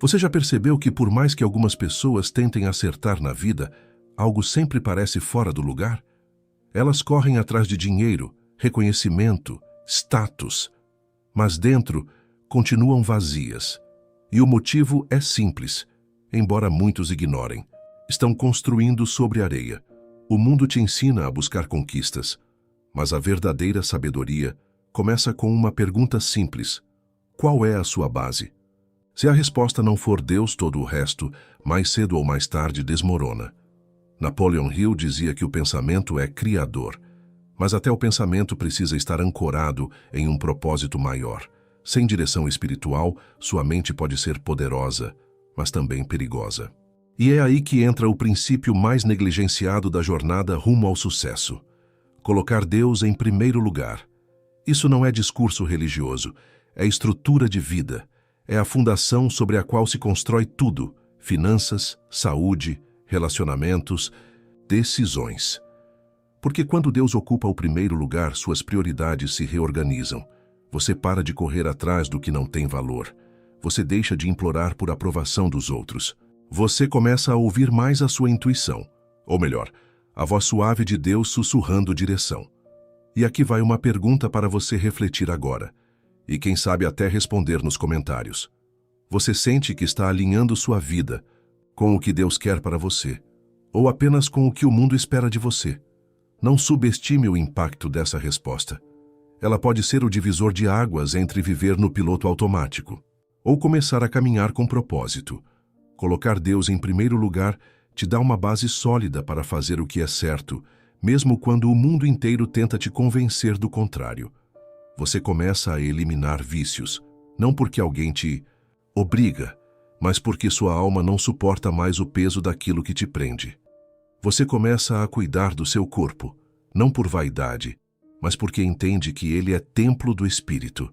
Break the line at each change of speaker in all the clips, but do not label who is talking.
Você já percebeu que por mais que algumas pessoas tentem acertar na vida, algo sempre parece fora do lugar? Elas correm atrás de dinheiro, reconhecimento, status, mas dentro continuam vazias. E o motivo é simples, embora muitos ignorem. Estão construindo sobre areia. O mundo te ensina a buscar conquistas, mas a verdadeira sabedoria começa com uma pergunta simples: qual é a sua base? Se a resposta não for Deus, todo o resto, mais cedo ou mais tarde, desmorona. Napoleon Hill dizia que o pensamento é criador, mas até o pensamento precisa estar ancorado em um propósito maior. Sem direção espiritual, sua mente pode ser poderosa, mas também perigosa. E é aí que entra o princípio mais negligenciado da jornada rumo ao sucesso: colocar Deus em primeiro lugar. Isso não é discurso religioso, é estrutura de vida, é a fundação sobre a qual se constrói tudo: finanças, saúde, relacionamentos, decisões. Porque quando Deus ocupa o primeiro lugar, suas prioridades se reorganizam. Você para de correr atrás do que não tem valor. Você deixa de implorar por aprovação dos outros. Você começa a ouvir mais a sua intuição, ou melhor, a voz suave de Deus sussurrando direção. E aqui vai uma pergunta para você refletir agora, e quem sabe até responder nos comentários. Você sente que está alinhando sua vida com o que Deus quer para você, ou apenas com o que o mundo espera de você? Não subestime o impacto dessa resposta. Ela pode ser o divisor de águas entre viver no piloto automático ou começar a caminhar com propósito. Colocar Deus em primeiro lugar te dá uma base sólida para fazer o que é certo, mesmo quando o mundo inteiro tenta te convencer do contrário. Você começa a eliminar vícios, não porque alguém te obriga, mas porque sua alma não suporta mais o peso daquilo que te prende. Você começa a cuidar do seu corpo, não por vaidade, mas porque entende que ele é templo do Espírito.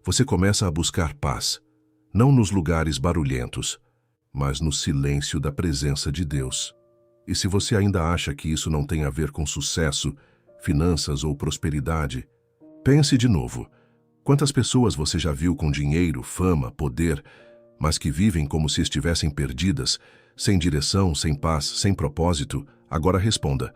Você começa a buscar paz, não nos lugares barulhentos, mas no silêncio da presença de Deus. E se você ainda acha que isso não tem a ver com sucesso, finanças ou prosperidade, pense de novo. Quantas pessoas você já viu com dinheiro, fama, poder, mas que vivem como se estivessem perdidas, sem direção, sem paz, sem propósito? Agora responda: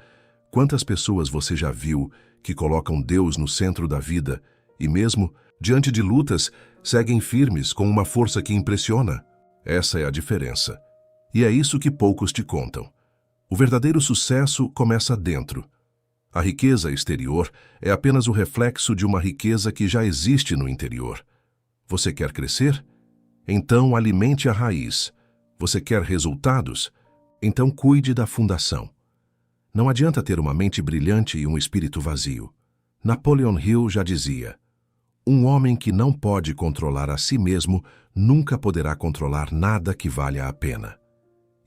quantas pessoas você já viu que colocam Deus no centro da vida e mesmo diante de lutas seguem firmes com uma força que impressiona? Essa é a diferença. E é isso que poucos te contam. O verdadeiro sucesso começa dentro. A riqueza exterior é apenas o reflexo de uma riqueza que já existe no interior. Você quer crescer? Então alimente a raiz. Você quer resultados? Então cuide da fundação. Não adianta ter uma mente brilhante e um espírito vazio. Napoleon Hill já dizia: um homem que não pode controlar a si mesmo nunca poderá controlar nada que valha a pena.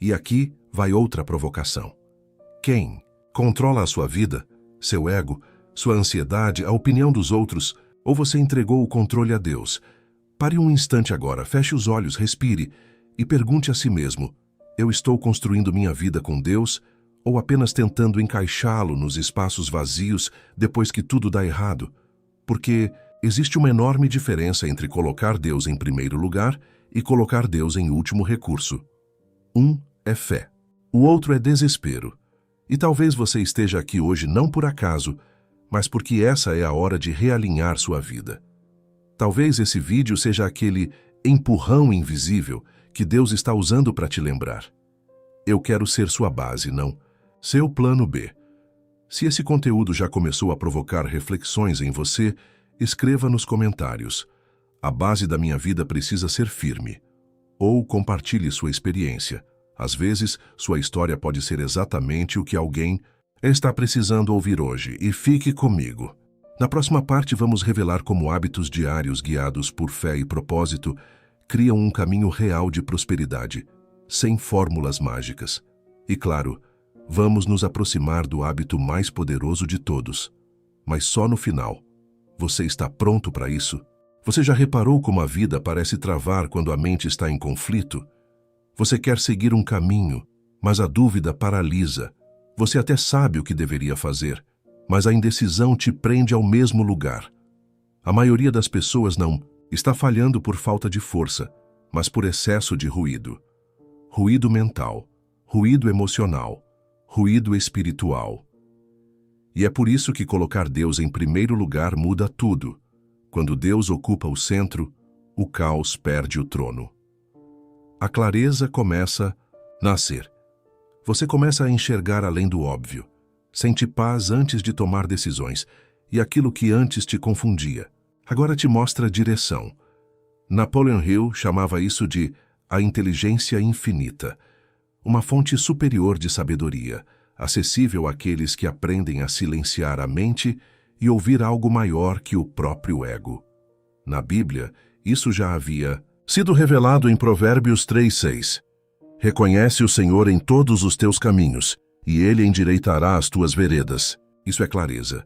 E aqui vai outra provocação. Quem controla a sua vida, seu ego, sua ansiedade, a opinião dos outros, ou você entregou o controle a Deus? Pare um instante agora, feche os olhos, respire e pergunte a si mesmo: eu estou construindo minha vida com Deus ou apenas tentando encaixá-lo nos espaços vazios depois que tudo dá errado? Porque existe uma enorme diferença entre colocar Deus em primeiro lugar e colocar Deus em último recurso. Um é fé, o outro é desespero. E talvez você esteja aqui hoje não por acaso, mas porque essa é a hora de realinhar sua vida. Talvez esse vídeo seja aquele empurrão invisível que Deus está usando para te lembrar: eu quero ser sua base, não seu plano B. Se esse conteúdo já começou a provocar reflexões em você, escreva nos comentários: a base da minha vida precisa ser firme. Ou compartilhe sua experiência. Às vezes, sua história pode ser exatamente o que alguém está precisando ouvir hoje. E fique comigo. Na próxima parte vamos revelar como hábitos diários guiados por fé e propósito criam um caminho real de prosperidade, sem fórmulas mágicas. E claro, vamos nos aproximar do hábito mais poderoso de todos. Mas só no final. Você está pronto para isso? Você já reparou como a vida parece travar quando a mente está em conflito? Você quer seguir um caminho, mas a dúvida paralisa. Você até sabe o que deveria fazer, mas a indecisão te prende ao mesmo lugar. A maioria das pessoas não está falhando por falta de força, mas por excesso de ruído. Ruído mental, ruído emocional, ruído espiritual. E é por isso que colocar Deus em primeiro lugar muda tudo. Quando Deus ocupa o centro, o caos perde o trono. A clareza começa a nascer. Você começa a enxergar além do óbvio. Sente paz antes de tomar decisões, e aquilo que antes te confundia, agora te mostra direção. Napoleon Hill chamava isso de a inteligência infinita, uma fonte superior de sabedoria, acessível àqueles que aprendem a silenciar a mente e ouvir algo maior que o próprio ego. Na Bíblia, isso já havia sido revelado em Provérbios 3:6. Reconhece o Senhor em todos os teus caminhos, e Ele endireitará as tuas veredas. Isso é clareza.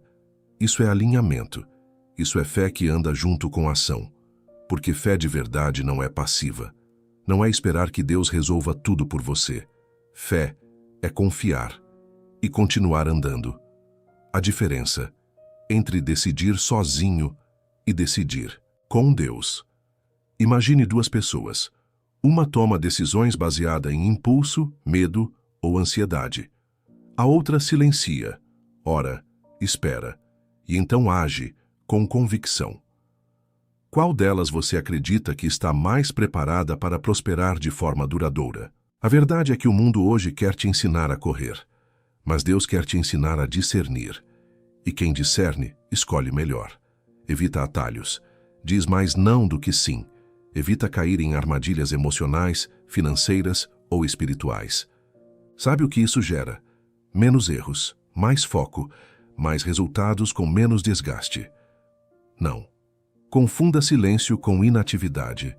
Isso é alinhamento. Isso é fé que anda junto com ação. Porque fé de verdade não é passiva. Não é esperar que Deus resolva tudo por você. Fé é confiar e continuar andando. A diferença entre decidir sozinho e decidir com Deus. Imagine duas pessoas. Uma toma decisões baseada em impulso, medo ou ansiedade. A outra silencia, ora, espera, e então age com convicção. Qual delas você acredita que está mais preparada para prosperar de forma duradoura? A verdade é que o mundo hoje quer te ensinar a correr, mas Deus quer te ensinar a discernir. E quem discerne, escolhe melhor. Evita atalhos. Diz mais não do que sim. Evita cair em armadilhas emocionais, financeiras ou espirituais. Sabe o que isso gera? Menos erros, mais foco, mais resultados com menos desgaste. Não. Confunda silêncio com inatividade.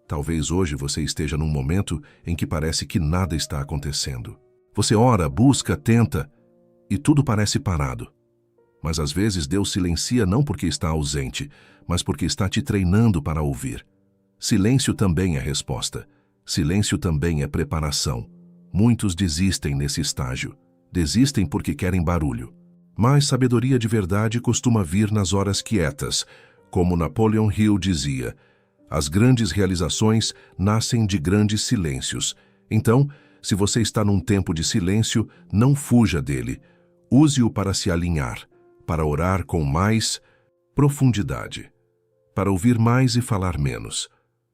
Talvez hoje você esteja num momento em que parece que nada está acontecendo. Você ora, busca, tenta, e tudo parece parado. Mas às vezes Deus silencia não porque está ausente, mas porque está te treinando para ouvir. Silêncio também é resposta. Silêncio também é preparação. Muitos desistem nesse estágio. Desistem porque querem barulho. Mas sabedoria de verdade costuma vir nas horas quietas. Como Napoleon Hill dizia, as grandes realizações nascem de grandes silêncios. Então, se você está num tempo de silêncio, não fuja dele. Use-o para se alinhar, para orar com mais profundidade, para ouvir mais e falar menos.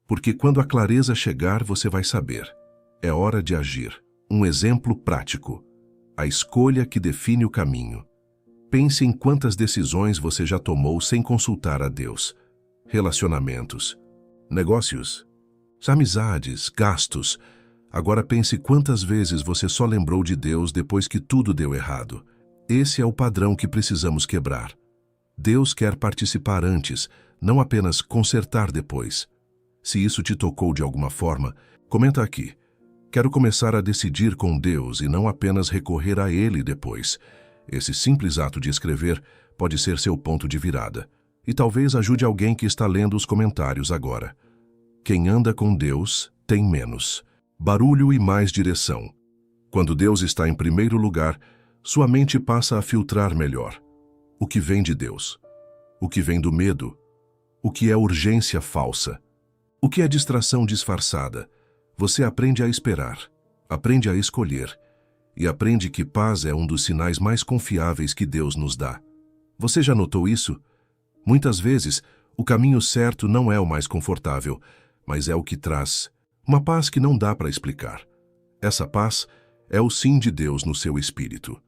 Porque quando a clareza chegar, você vai saber. É hora de agir. Um exemplo prático. A escolha que define o caminho. Pense em quantas decisões você já tomou sem consultar a Deus. Relacionamentos, negócios, amizades, gastos. Agora pense quantas vezes você só lembrou de Deus depois que tudo deu errado. Esse é o padrão que precisamos quebrar. Deus quer participar antes, não apenas consertar depois. Se isso te tocou de alguma forma, comenta aqui. Quero começar a decidir com Deus e não apenas recorrer a Ele depois. Esse simples ato de escrever pode ser seu ponto de virada. E talvez ajude alguém que está lendo os comentários agora. Quem anda com Deus tem menos barulho e mais direção. Quando Deus está em primeiro lugar, sua mente passa a filtrar melhor. O que vem de Deus? O que vem do medo? O que é urgência falsa? O que é distração disfarçada? Você aprende a esperar, aprende a escolher e aprende que paz é um dos sinais mais confiáveis que Deus nos dá. Você já notou isso? Muitas vezes, o caminho certo não é o mais confortável, mas é o que traz uma paz que não dá para explicar. Essa paz é o sim de Deus no seu espírito.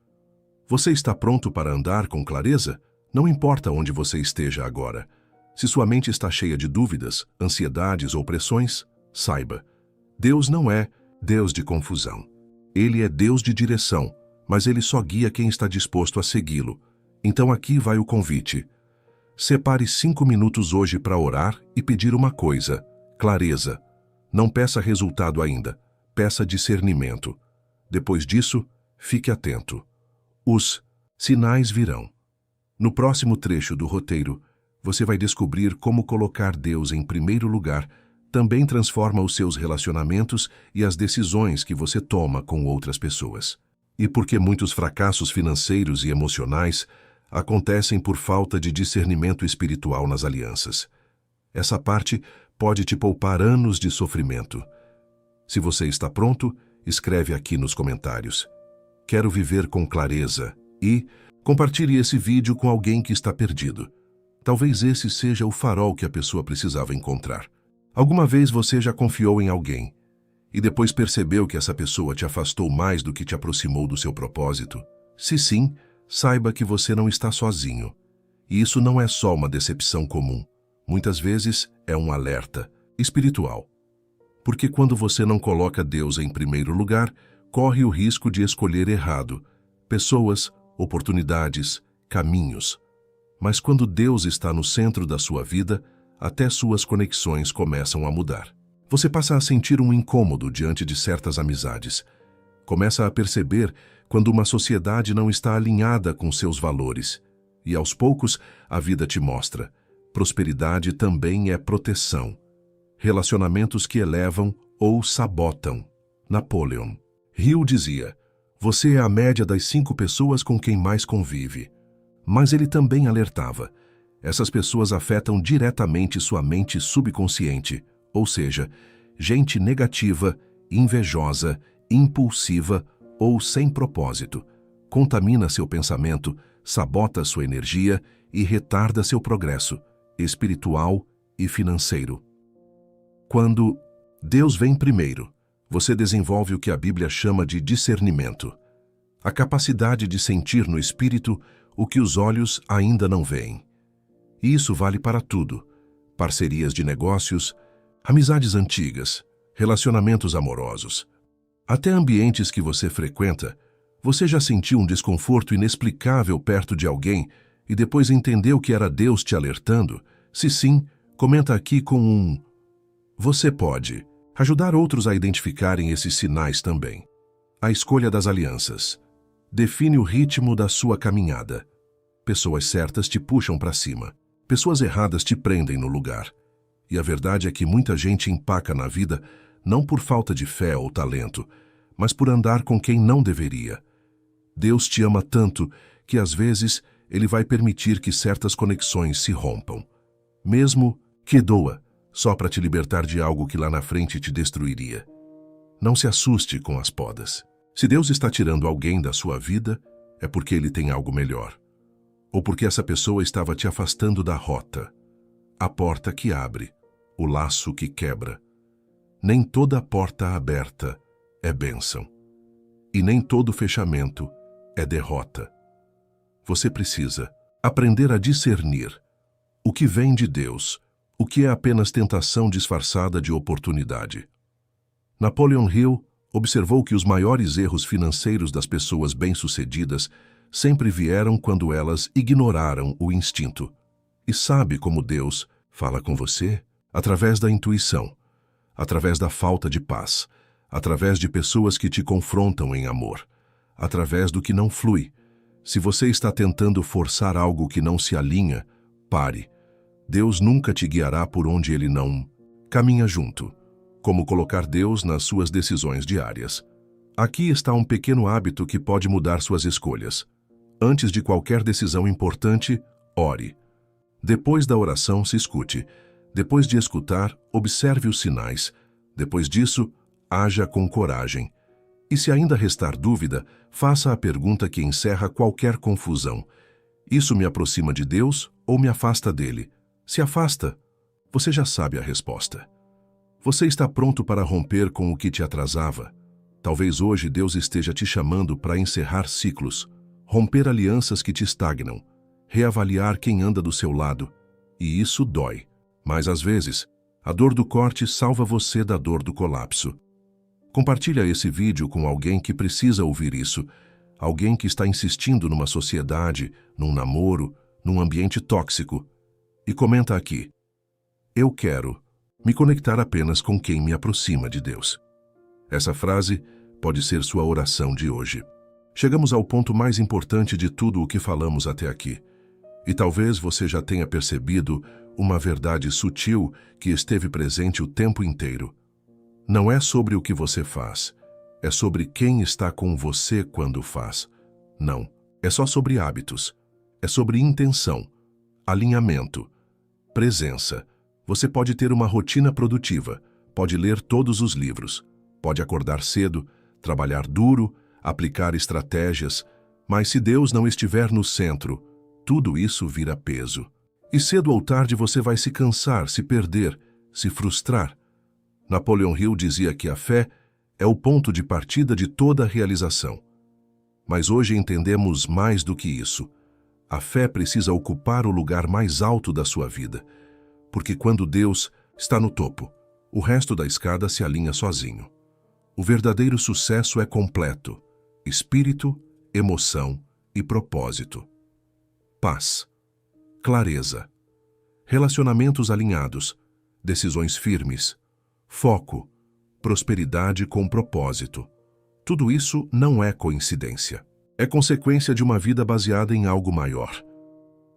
Você está pronto para andar com clareza? Não importa onde você esteja agora. Se sua mente está cheia de dúvidas, ansiedades ou pressões, saiba. Deus não é Deus de confusão. Ele é Deus de direção, mas Ele só guia quem está disposto a segui-lo. Então aqui vai o convite. Separe 5 minutos hoje para orar e pedir uma coisa: clareza. Não peça resultado ainda, peça discernimento. Depois disso, fique atento. Os sinais virão. No próximo trecho do roteiro, você vai descobrir como colocar Deus em primeiro lugar também transforma os seus relacionamentos e as decisões que você toma com outras pessoas. E porque muitos fracassos financeiros e emocionais acontecem por falta de discernimento espiritual nas alianças. Essa parte pode te poupar anos de sofrimento. Se você está pronto, escreve aqui nos comentários. Quero viver com clareza e compartilhe esse vídeo com alguém que está perdido. Talvez esse seja o farol que a pessoa precisava encontrar. Alguma vez você já confiou em alguém e depois percebeu que essa pessoa te afastou mais do que te aproximou do seu propósito? Se sim, saiba que você não está sozinho. E isso não é só uma decepção comum. Muitas vezes é um alerta espiritual. Porque quando você não coloca Deus em primeiro lugar, corre o risco de escolher errado pessoas, oportunidades, caminhos. Mas quando Deus está no centro da sua vida, até suas conexões começam a mudar. Você passa a sentir um incômodo diante de certas amizades. Começa a perceber quando uma sociedade não está alinhada com seus valores. E aos poucos, a vida te mostra. Prosperidade também é proteção. Relacionamentos que elevam ou sabotam. Napoleon Hill dizia: você é a média das 5 pessoas com quem mais convive. Mas ele também alertava: essas pessoas afetam diretamente sua mente subconsciente, ou seja, gente negativa, invejosa, impulsiva ou sem propósito. Contamina seu pensamento, sabota sua energia e retarda seu progresso espiritual e financeiro. Quando Deus vem primeiro, você desenvolve o que a Bíblia chama de discernimento. A capacidade de sentir no espírito o que os olhos ainda não veem. E isso vale para tudo: parcerias de negócios, amizades antigas, relacionamentos amorosos. Até ambientes que você frequenta. Você já sentiu um desconforto inexplicável perto de alguém e depois entendeu que era Deus te alertando? Se sim, comenta aqui com um... Você pode ajudar outros a identificarem esses sinais também. A escolha das alianças define o ritmo da sua caminhada. Pessoas certas te puxam para cima. Pessoas erradas te prendem no lugar. E a verdade é que muita gente empaca na vida não por falta de fé ou talento, mas por andar com quem não deveria. Deus te ama tanto que às vezes Ele vai permitir que certas conexões se rompam. Mesmo que doa, só para te libertar de algo que lá na frente te destruiria. Não se assuste com as podas. Se Deus está tirando alguém da sua vida, é porque Ele tem algo melhor. Ou porque essa pessoa estava te afastando da rota. A porta que abre, o laço que quebra. Nem toda porta aberta é bênção. E nem todo fechamento é derrota. Você precisa aprender a discernir o que vem de Deus, o que é apenas tentação disfarçada de oportunidade. Napoleon Hill observou que os maiores erros financeiros das pessoas bem-sucedidas sempre vieram quando elas ignoraram o instinto. E sabe como Deus fala com você? Através da intuição, através da falta de paz, através de pessoas que te confrontam em amor, através do que não flui. Se você está tentando forçar algo que não se alinha, pare. Deus nunca te guiará por onde Ele não caminha junto. Como colocar Deus nas suas decisões diárias. Aqui está um pequeno hábito que pode mudar suas escolhas. Antes de qualquer decisão importante, ore. Depois da oração, se escute. Depois de escutar, observe os sinais. Depois disso, haja com coragem. E se ainda restar dúvida, faça a pergunta que encerra qualquer confusão. Isso me aproxima de Deus ou me afasta dele? Se afasta, você já sabe a resposta. Você está pronto para romper com o que te atrasava? Talvez hoje Deus esteja te chamando para encerrar ciclos, romper alianças que te estagnam, reavaliar quem anda do seu lado. E isso dói. Mas às vezes, a dor do corte salva você da dor do colapso. Compartilha esse vídeo com alguém que precisa ouvir isso, alguém que está insistindo numa sociedade, num namoro, num ambiente tóxico. E comenta aqui: eu quero me conectar apenas com quem me aproxima de Deus. Essa frase pode ser sua oração de hoje. Chegamos ao ponto mais importante de tudo o que falamos até aqui. E talvez você já tenha percebido uma verdade sutil que esteve presente o tempo inteiro. Não é sobre o que você faz, é sobre quem está com você quando faz. Não, é só sobre hábitos, é sobre intenção, alinhamento, presença. Você pode ter uma rotina produtiva, pode ler todos os livros, pode acordar cedo, trabalhar duro, aplicar estratégias, mas se Deus não estiver no centro, tudo isso vira peso. E cedo ou tarde você vai se cansar, se perder, se frustrar. Napoleon Hill dizia que a fé é o ponto de partida de toda a realização. Mas hoje entendemos mais do que isso. A fé precisa ocupar o lugar mais alto da sua vida, porque quando Deus está no topo, o resto da escada se alinha sozinho. O verdadeiro sucesso é completo: espírito, emoção e propósito. Paz, clareza, relacionamentos alinhados, decisões firmes, foco, prosperidade com propósito. Tudo isso não é coincidência. É consequência de uma vida baseada em algo maior.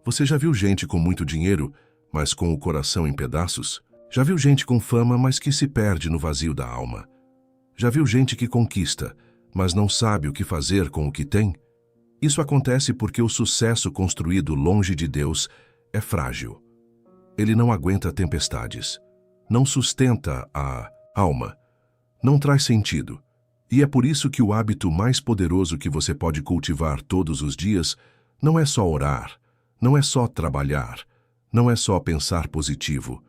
Você já viu gente com muito dinheiro, mas com o coração em pedaços? Já viu gente com fama, mas que se perde no vazio da alma? Já viu gente que conquista, mas não sabe o que fazer com o que tem? Isso acontece porque o sucesso construído longe de Deus é frágil. Ele não aguenta tempestades, não sustenta a alma, não traz sentido. E é por isso que o hábito mais poderoso que você pode cultivar todos os dias não é só orar, não é só trabalhar, não é só pensar positivo.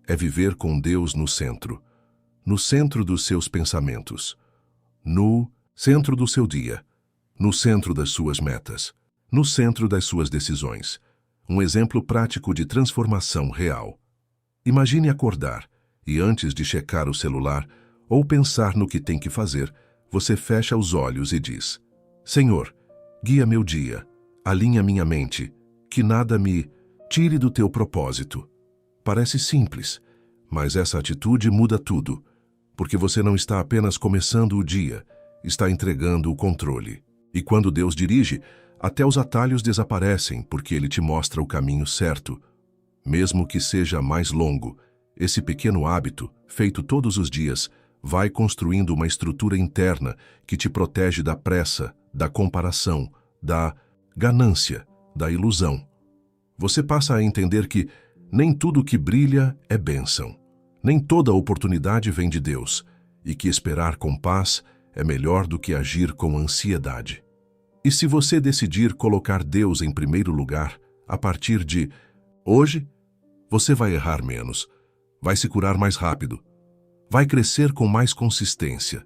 É viver com Deus no centro dos seus pensamentos, no centro do seu dia, no centro das suas metas, no centro das suas decisões. Um exemplo prático de transformação real. Imagine acordar e, antes de checar o celular ou pensar no que tem que fazer, você fecha os olhos e diz: Senhor, guia meu dia, alinha minha mente, que nada me tire do teu propósito. Parece simples, mas essa atitude muda tudo, porque você não está apenas começando o dia, está entregando o controle. E quando Deus dirige, até os atalhos desaparecem, porque Ele te mostra o caminho certo. Mesmo que seja mais longo, esse pequeno hábito, feito todos os dias, vai construindo uma estrutura interna que te protege da pressa, da comparação, da ganância, da ilusão. Você passa a entender que nem tudo que brilha é bênção, nem toda oportunidade vem de Deus, e que esperar com paz é melhor do que agir com ansiedade. E se você decidir colocar Deus em primeiro lugar, a partir de hoje, você vai errar menos, vai se curar mais rápido, vai crescer com mais consistência,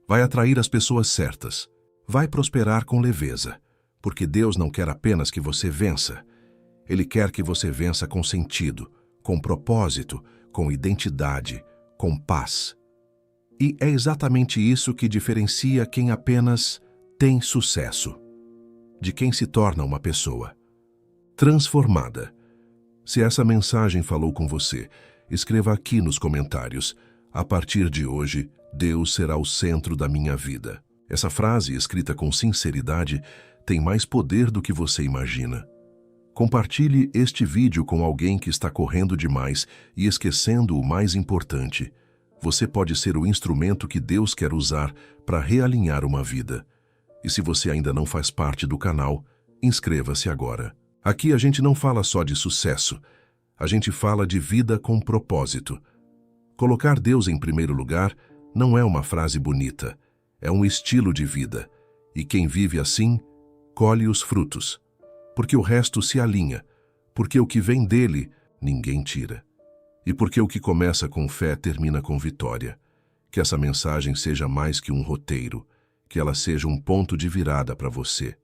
vai atrair as pessoas certas, vai prosperar com leveza, porque Deus não quer apenas que você vença. Ele quer que você vença com sentido, com propósito, com identidade, com paz. E é exatamente isso que diferencia quem apenas tem sucesso, de quem se torna uma pessoa transformada. Se essa mensagem falou com você, escreva aqui nos comentários: a partir de hoje, Deus será o centro da minha vida. Essa frase, escrita com sinceridade, tem mais poder do que você imagina. Compartilhe este vídeo com alguém que está correndo demais e esquecendo o mais importante. Você pode ser o instrumento que Deus quer usar para realinhar uma vida. E se você ainda não faz parte do canal, inscreva-se agora. Aqui a gente não fala só de sucesso, a gente fala de vida com propósito. Colocar Deus em primeiro lugar não é uma frase bonita, é um estilo de vida. E quem vive assim, colhe os frutos. Porque o resto se alinha, porque o que vem dele, ninguém tira. E porque o que começa com fé termina com vitória. Que essa mensagem seja mais que um roteiro, que ela seja um ponto de virada para você.